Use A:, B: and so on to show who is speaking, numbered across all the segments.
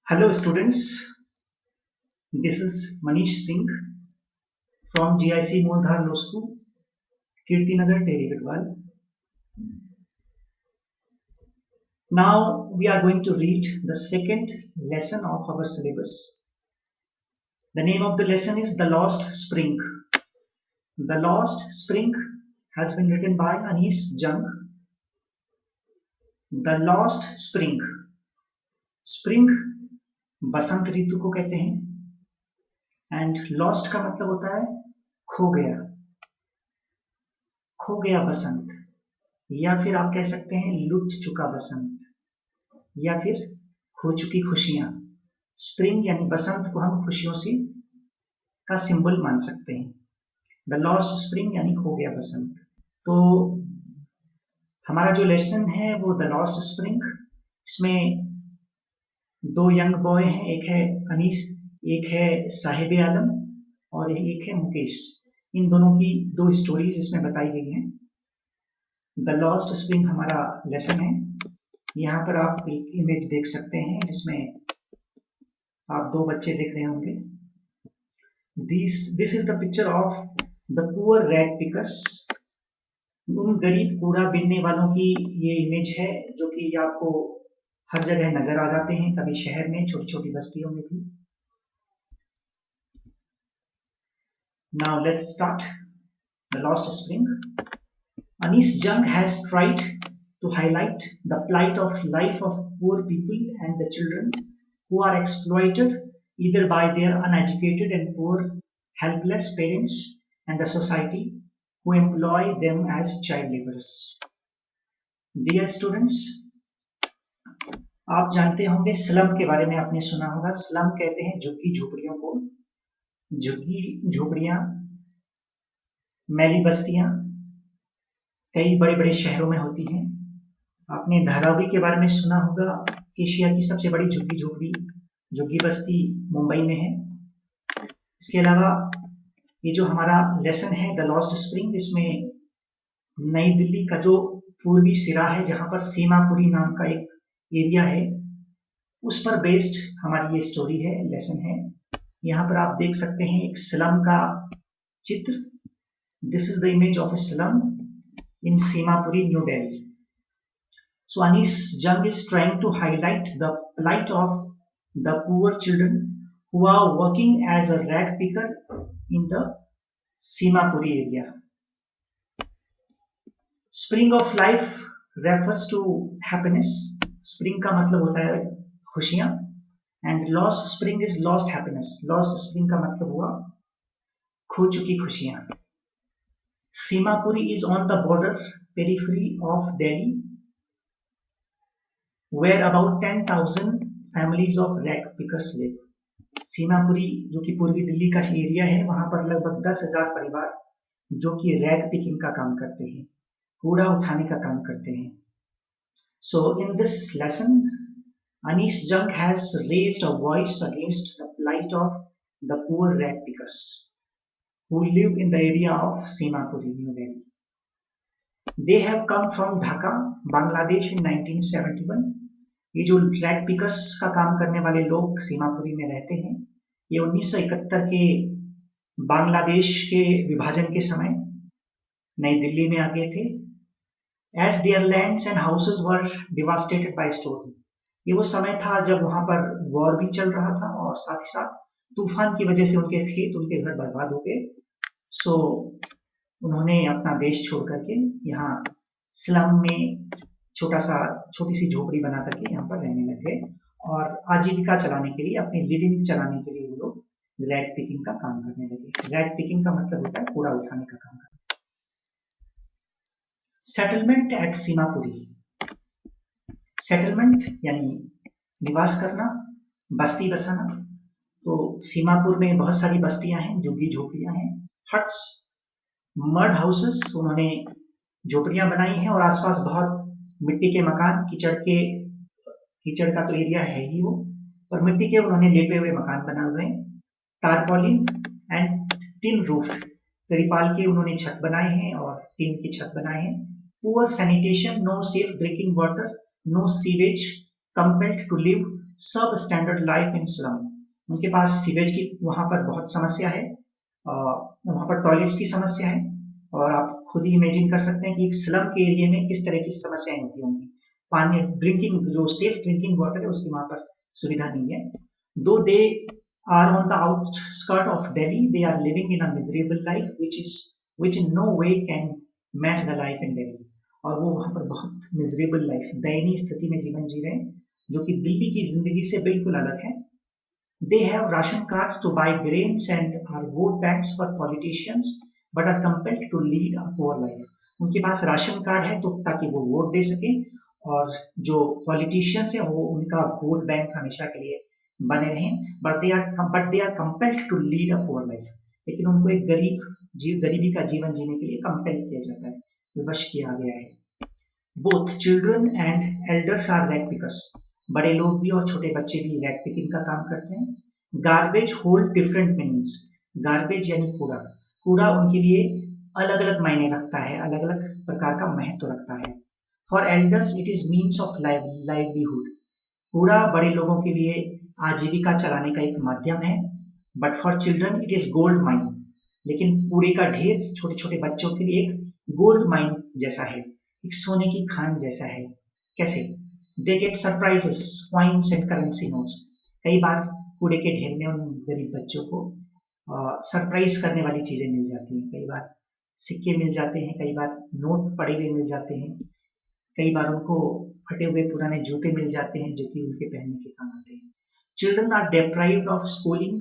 A: Hello students, this is Manish Singh from GIC Moondhar Law School, Kirtinagar, Tehri Gadwal. Now we are going to read the second lesson of our syllabus. The name of the lesson is The Lost Spring. The Lost Spring has been written by Anis Jung. The Lost Spring. Spring बसंत ऋतु को कहते हैं and lost का मतलब होता है खो गया बसंत, या फिर आप कह सकते हैं लुट चुका बसंत, या फिर खो चुकी खुशियां। स्प्रिंग यानी बसंत को हम खुशियों से का सिंबल मान सकते हैं। द लॉस्ट स्प्रिंग यानी खो गया बसंत। तो हमारा जो लेसन है वो द लॉस्ट स्प्रिंग। इसमें दो यंग बॉय हैं, एक है अनीस, एक है साहिब आलम और एक है मुकेश। इन दोनों की दो स्टोरीज इसमें बताई गई हैं। द लॉस्ट स्प्रिंग हमारा लेसन है। यहाँ पर आप एक इमेज देख सकते हैं जिसमें आप दो बच्चे देख रहे होंगे। This is the picture of the poor rag pickers. उन गरीब कूड़ा बीनने वालों की ये इमेज है जो कि आपको हर जगह नजर आ जाते हैं, कभी शहर में, छोटी छोटी बस्तियों में भी। Now let's start The Lost Spring. Anis Jung has tried to highlight the plight of life of poor people and the children who are exploited either by their uneducated and poor helpless parents and the society who employ them as child laborers. Dear students, आप जानते होंगे slum के बारे में आपने सुना होगा। Slum कहते हैं झुग्गी झोपड़ियों को। झुग्गी झोपड़ियां, मैली बस्तियां कई बड़े बड़े शहरों में होती हैं। आपने धारावी के बारे में सुना होगा। एशिया की सबसे बड़ी झुग्गी बस्ती मुंबई में है। इसके अलावा ये जो हमारा लेसन है द लॉस्ट स्प्रिंग, इसमें नई दिल्ली का जो पूर्वी सिरा है जहां पर सीमापुरी नाम का एक एरिया है, उस पर बेस्ड हमारी ये स्टोरी है, लेसन है। यहाँ पर आप देख सकते हैं एक स्लम का चित्र। This is the image of a slum in Seemapuri, New Delhi. So Anees Jung is trying to highlight the plight of the poor children who are working as a rag picker in the Simapuri area. Spring of life refers to happiness. Spring का मतलब होता है खुशियां and lost spring is lost happiness. Lost spring का मतलब हुआ खो चुकी खुशियां। Seemapuri is on the border periphery of Delhi where about 10,000 families of rag pickers live. Seemapuri जो कि पूर्वी दिल्ली का एरिया है, वहां पर लगभग 10,000 परिवार जो कि रैग पिकिंग का काम करते हैं, कूड़ा उठाने का काम करते हैं। So in this lesson, Anis Jung has raised a voice against the plight of the poor rag pickers who live in the area of Simapuri, New Delhi. They have come from Dhaka, Bangladesh in 1971. ये जो rag pickers का काम करने वाले लोग सीमापुरी में रहते हैं, ये 1971 के बांग्लादेश के विभाजन के समय नई दिल्ली में आ गए थे। As their lands and houses were devastated by storm. ये वो समय था जब वहां पर वॉर भी चल रहा था और साथ ही साथ तूफान की वजह से उनके खेत, उनके घर बर्बाद हो गए। सो उन्होंने अपना देश छोड़ करके यहाँ स्लम में छोटी सी झोपड़ी बना करके यहाँ पर रहने लग गए और आजीविका चलाने के लिए, अपनी लिविंग चलाने के लिए वो लोग रैग पिकिंग का काम करने लगे। रैग पिकिंग का मतलब होता है कूड़ा उठाने का काम। Settlement eight Seemapuri. सेटलमेंट यानी निवास करना, बस्ती बसाना। तो सीमापुर में बहुत सारी बस्तियां हैं, झुग्गी झोपड़ियां हैं, हट्स, मड हाउसेस। उन्होंने झोपड़ियां बनाई हैं और आसपास बहुत मिट्टी के मकान, कीचड़ का तो एरिया है ही वो, और मिट्टी के उन्होंने लेपे हुए मकान बना हुए हैं। तारपॉलिन एंड टिन रूफ, त्रिपाल के उन्होंने छत बनाए हैं और टीन की छत बनाए हैं। Poor sanitation, no safe drinking water, no sewage, compelled to live सब स्टैंडर्ड लाइफ इन स्लम। उनके पास सीवेज की वहाँ पर बहुत समस्या है, वहाँ पर टॉयलेट्स की समस्या है, और आप खुद ही इमेजिन कर सकते हैं कि एक स्लम के एरिया में किस तरह की समस्याएं होती होंगी। पानी, ड्रिंकिंग, जो सेफ ड्रिंकिंग वाटर है उसकी वहाँ पर सुविधा नहीं है। दो दे are on the outskirt of Delhi, they are living in a miserable life which in no way can match the life in Delhi। और वो वहाँ पर बहुत मिजरेबल लाइफ, दयनीय स्थिति में जीवन जी रहे हैं, जो कि दिल्ली की जिंदगी से बिल्कुल अलग है। They have ration cards to buy grains and are vote banks for politicians but are compelled to lead a poor life। उनके पास राशन कार्ड है तो ताकि वो वोट दे सके, और जो पॉलिटिशियंस है वो उनका वोट बैंक हमेशा के लिए बने रहें, but they are compelled to lead a poor life. लेकिन उनको एक गरीबी का जीवन जीने के लिए कंपेल किया जाता है, विवश किया गया है। Both children and elders are rag pickers. बड़े लोग भी और छोटे बच्चे भी रैग पिकिंग का काम करते हैं। Garbage hold different meanings. Garbage यानी कूड़ा, कूड़ा उनके लिए अलग अलग मायने रखता है, अलग अलग प्रकार का महत्व रखता है। For elders it is means of livelihood. कूड़ा बड़े लोगों के लिए आजीविका चलाने का एक माध्यम है। But for children it is gold mine. लेकिन कूड़े का ढेर छोटे छोटे बच्चों के लिए एक गोल्ड माइन जैसा है, एक सोने की खान जैसा है। कैसे? They get surprises, coins and currency notes. कई बार कूड़े के ढेर में उन गरीब बच्चों को सरप्राइज करने वाली चीजें मिल जाती हैं। कई बार सिक्के मिल जाते हैं, कई बार नोट पड़े हुए मिल जाते हैं, कई बार उनको फटे हुए पुराने जूते मिल जाते हैं जो कि उनके पहनने के काम आते हैं। Children are deprived of schooling,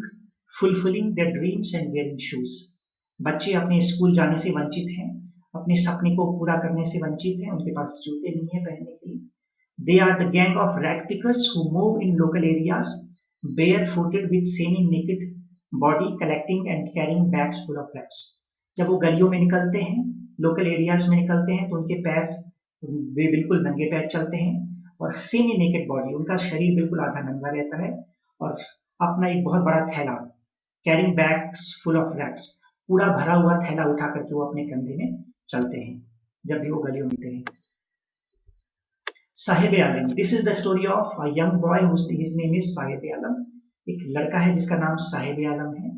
A: fulfilling their dreams and wearing shoes। बच्चे अपने स्कूल जाने से वंचित हैं, अपने सपने को पूरा करने से वंचित हैं, उनके पास जूते नहीं है पहनने के लिए। They are the gang of rag pickers who move in local areas barefooted with semi-naked body, collecting and carrying bags full of rags। जब वो गलियों में निकलते हैं, लोकल एरियाज में निकलते हैं, तो उनके पैर, वे बिल्कुल नंगे पैर चलते हैं, और सेमी नेकेड बॉडी, उनका शरीर बिल्कुल आधा नंगा रहता है, और अपना एक बहुत बड़ा थैला, carrying bags full of rags, पूरा भरा हुआ थैला उठा करके वो अपने कंधे में चलते हैं जब भी वो गलियों में निकलते हैं। Sahib Alam, this is the story of a young boy his name is Sahib Alam. एक लड़का है जिसका नाम साहिब आलम है।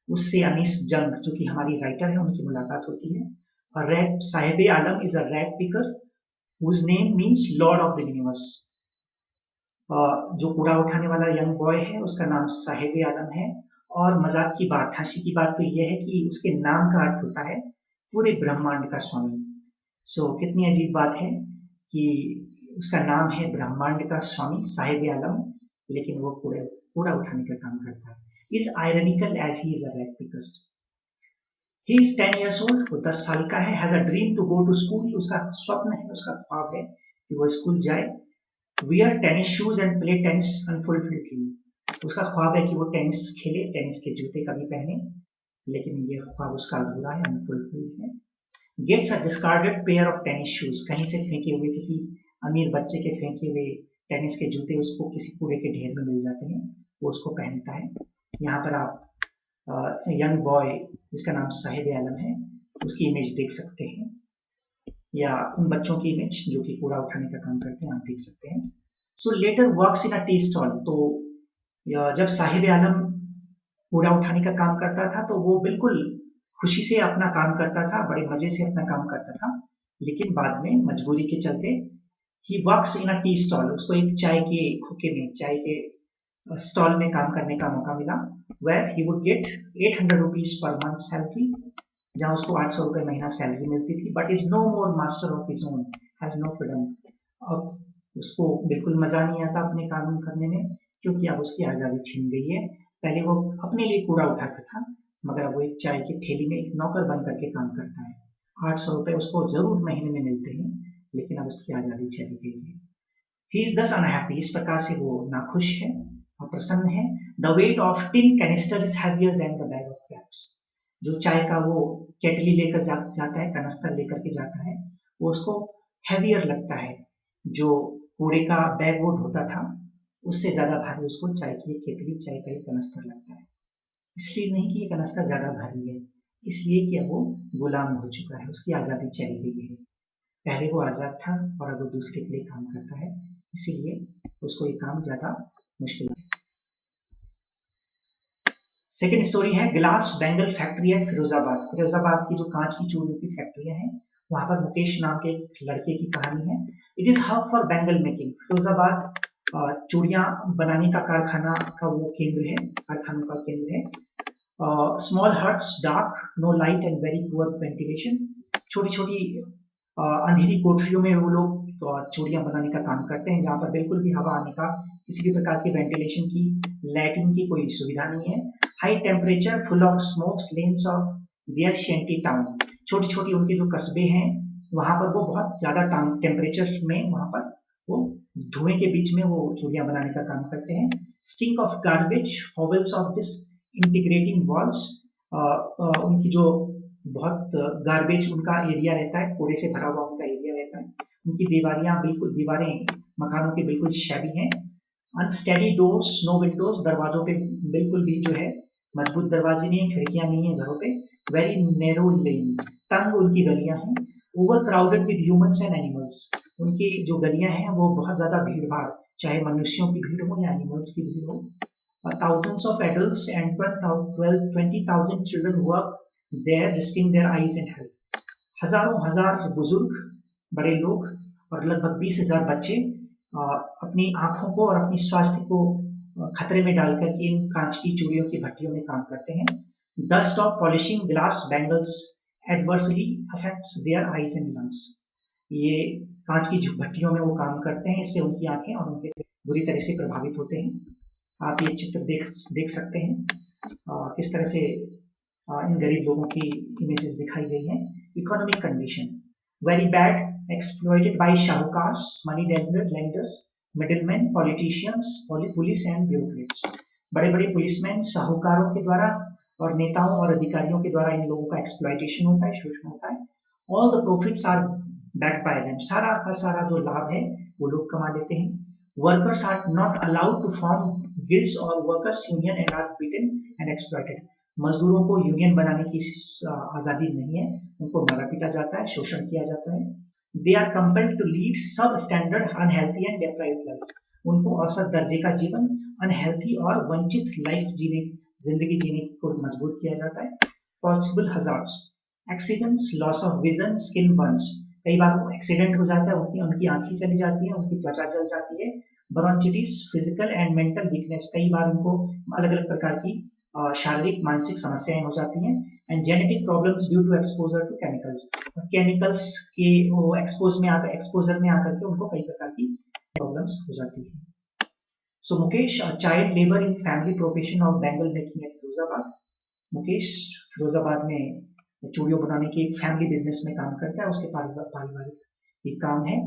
A: उससे अनीस जंग, जो कि हमारी राइटर है, उनकी मुलाकात होती है। और rag, Sahib Alam is a rag picker whose name means Lord of the Universe। जो कूड़ा उठाने वाला यंग बॉय है उसका नाम साहिब आलम है। और मजाक की बात, हंसी की बात तो यह है कि उसके नाम का अर्थ होता है पूरे ब्रह्मांड का स्वामी। कितनी अजीब बात है कि उसका नाम है ब्रह्मांड का स्वामी साहिब आलम, लेकिन वो कूड़ा उठाने का काम करता है। Is ironical as he is a rag picker. He is 10 years old, वो 10 साल का है। Has a dream to go to school, उसका स्वप्न है, उसका ख्वाब है कि वो स्कूल जाए। Wear tennis shoes and play tennis, unfulfilled dream। उसका ख्वाब है कि वो टेनिस खेले, टेनिस के जूते कभी पहने, लेकिन ये ख्वाब उसका अधूरा है, अनफुलफिल्ड है। Gets a discarded pair of tennis shoes, कहीं से फेंके हुए, किसी अमीर बच्चे के फेंके हुए टेनिस के जूते उसको किसी कूड़े के ढेर में मिल जाते हैं, वो उसको पहनता है। यहाँ पर आप यंग बॉय जिसका नाम साहिब आलम है उसकी इमेज देख सकते हैं, या उन बच्चों की इमेज जो कि कूड़ा उठाने का काम करते हैं, आप देख सकते हैं। So later works in a tea stall. तो जब साहिब आलम कूड़ा उठाने का काम करता था तो वो बिल्कुल खुशी से अपना काम करता था, बड़े मजे से अपना काम करता था। लेकिन बाद में मजबूरी के चलते he works in a tea stall, उसको एक चाय के खोखे में, चाय के स्टॉल में काम करने का मौका मिला। where he would get 800 rupees per month salary, जहाँ उसको 800 रुपये महीना सैलरी मिलती थी। But is no more master of his own, has no freedom. अब उसको बिल्कुल मजा नहीं आता अपने काम करने में, क्योंकि अब उसकी आज़ादी छीन गई है। पहले वो अपने लिए कूड़ा उठाता था, मगर अब वो एक चाय की ठेली में एक नौकर बन करके काम करता है। 800 रुपये उसको जरूर महीने में मिलते हैं, लेकिन अब उसकी आज़ादी चली गई है। ही इज दस अनहैप्पी, इस प्रकार से वो नाखुश है, अप्रसन्न है। The weight of tin canister is heavier than the bag of cracks. जो चाय का वो केटली लेकर जाता है, कनस्तर लेकर के जाता है, वो उसको हैवियर लगता है। जो कूड़े का बैग वोट होता था उससे ज्यादा भारी उसको चाय की केटली, चाय का कनस्तर लगता है। इसलिए नहीं कि ये कनस्तर ज्यादा भारी है, इसलिए कि अब वो गुलाम हो चुका है, उसकी आजादी चली गई है। पहले वो आजाद था और अब वो दूसरे के लिए काम करता है, इसीलिए उसको ये काम ज्यादा मुश्किल है। सेकेंड स्टोरी है glass bangle factory eight Firozabad. Firozabad की जो कांच की चूड़ियों की फैक्ट्रियां हैं, वहां पर मुकेश नाम के एक लड़के की कहानी है। It is hub for bangle making. Firozabad चूड़ियां बनाने का कारखाना का वो केंद्र है, कारखानों का केंद्र है। Small huts, dark, no light and very poor ventilation. छोटी छोटी अंधेरी कोठरियों में वो लोग चूड़ियां बनाने का काम करते हैं, जहाँ पर बिल्कुल भी हवा आने का, किसी भी प्रकार की वेंटिलेशन की, लाइटिंग की कोई सुविधा नहीं है। High temperature, full of smokes, lens of their शेंटी town. छोटी छोटी उनके जो कस्बे हैं, वहां पर वो बहुत ज्यादा टेम्परेचर में वहां पर वो धुएं के बीच में वो चूड़ियां बनाने का काम करते हैं। Stink of garbage, howls of disintegrating walls. उनकी जो बहुत गार्बेज उनका एरिया रहता है, कूड़े से भरा हुआ उनका एरिया रहता है। उनकी दीवारें मकानों की बिल्कुल शैबी हैं। Unsteady doors, no windows. दरवाजों पे बिल्कुल भी जो है मजबूत दरवाजे नहीं है, खिड़कियां नहीं है घरों पे। वेरी नैरो लेन, तंग उनकी गलियां हैं। Over crowded with humans and animals. उनकी जो गलियां हैं वो बहुत ज्यादा भीड़ भाड़, चाहे मनुष्यों की भीड़ हो या एनिमल्स की भीड़ हो। Thousands of adults and 20,000 children work there, risking their eyes and health. हजारों हजार बुजुर्ग, बड़े लोग और लगभग 20,000 बच्चे अपनी आंखों को और अपनी स्वास्थ्य को खतरे में डालकर के इन कांच की चूड़ियों की भट्टियों में काम करते हैं। Dust of polishing glass bangles adversely affects their eyes and lungs. ये कांच की भट्टियों में वो काम करते हैं, इससे उनकी आंखें और उनके बुरी तरह से प्रभावित होते हैं। आप ये चित्र देख सकते हैं किस तरह से इन गरीब लोगों की इमेजेस दिखाई गई हैं। Economic condition very bad, exploited by sahukars, money lenders, middleman, politicians, police and bureaucrats. बड़े बड़े पुलिसमैन, साहूकारों के द्वारा और नेताओं और अधिकारियों के द्वारा इन लोगों का एक्सप्लॉइटेशन होता है, शोषण होता है। All the profits are backed by them. सारा का सारा जो लाभ है वो लोग कमा लेते हैं। Workers are not allowed to form guilds और workers union and are beaten and exploited. मजदूरों को यूनियन बनाने की आजादी नहीं है, उनको मारा पीटा जाता है, शोषण किया जाता है। They are compelled to lead substandard unhealthy and deprived life. उनको औसत दर्जे का जीवन, अनहेल्थी और वंचित जिंदगी जीने को मजबूर किया जाता है। Possible hazards, accidents, loss of vision, skin Burns. कई बार एक्सीडेंट हो जाता है, उनकी आंखें चली जाती है, उनकी त्वचा जल जाती है। ब्रोंचिटिस, फिजिकल एंड मेंटल वीकनेस। कई बार उनको अलग अलग प्रकार की शारीरिक मानसिक समस्याएं हो जाती हैं। And genetic problems due to exposure to chemicals. Chemicals के वो एक्सपोजर में आकर के उनको कई प्रकार की प्रॉब्लम्स हो जाती है। So Mukesh, child labour in family profession of bangle making at Firozabad. Mukesh Firozabad में चूड़ियों बनाने की एक फैमिली बिजनेस में काम करता है, उसके पारिवारिक एक काम है।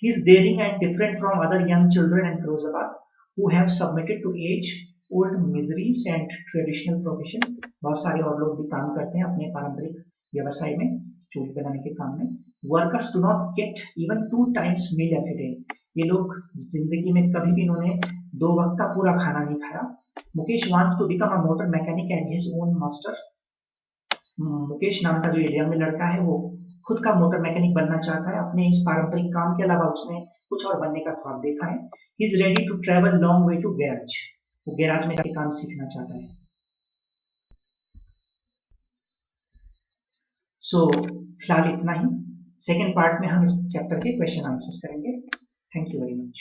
A: He is daring and different from other young children in Firozabad who have submitted to age-old miseries and traditional profession. बहुत सारे और लोग भी काम करते हैं अपने पारंपरिक व्यवसाय में, चूड़ी बनाने के काम में। Workers do not get even 2 times meal every day. ये लोग जिंदगी में कभी भी इन्होंने 2 वक्त का पूरा खाना नहीं खाया। Mukesh wants to become a motor mechanic and his own master. Mukesh नाम का जो एरिया में लड़का है वो खुद का मोटर मैकेनिक बनना चाहता है। अपने इस पारंपरिक काम के अलावा उसने कुछ और बनने का ख्वाब देखा है। He is ready to travel long way to garage. वो गैराज में जाके काम सीखना चाहता है। सो फिलहाल इतना ही। सेकेंड पार्ट में हम इस चैप्टर के क्वेश्चन आंसर्स करेंगे। Thank you very much.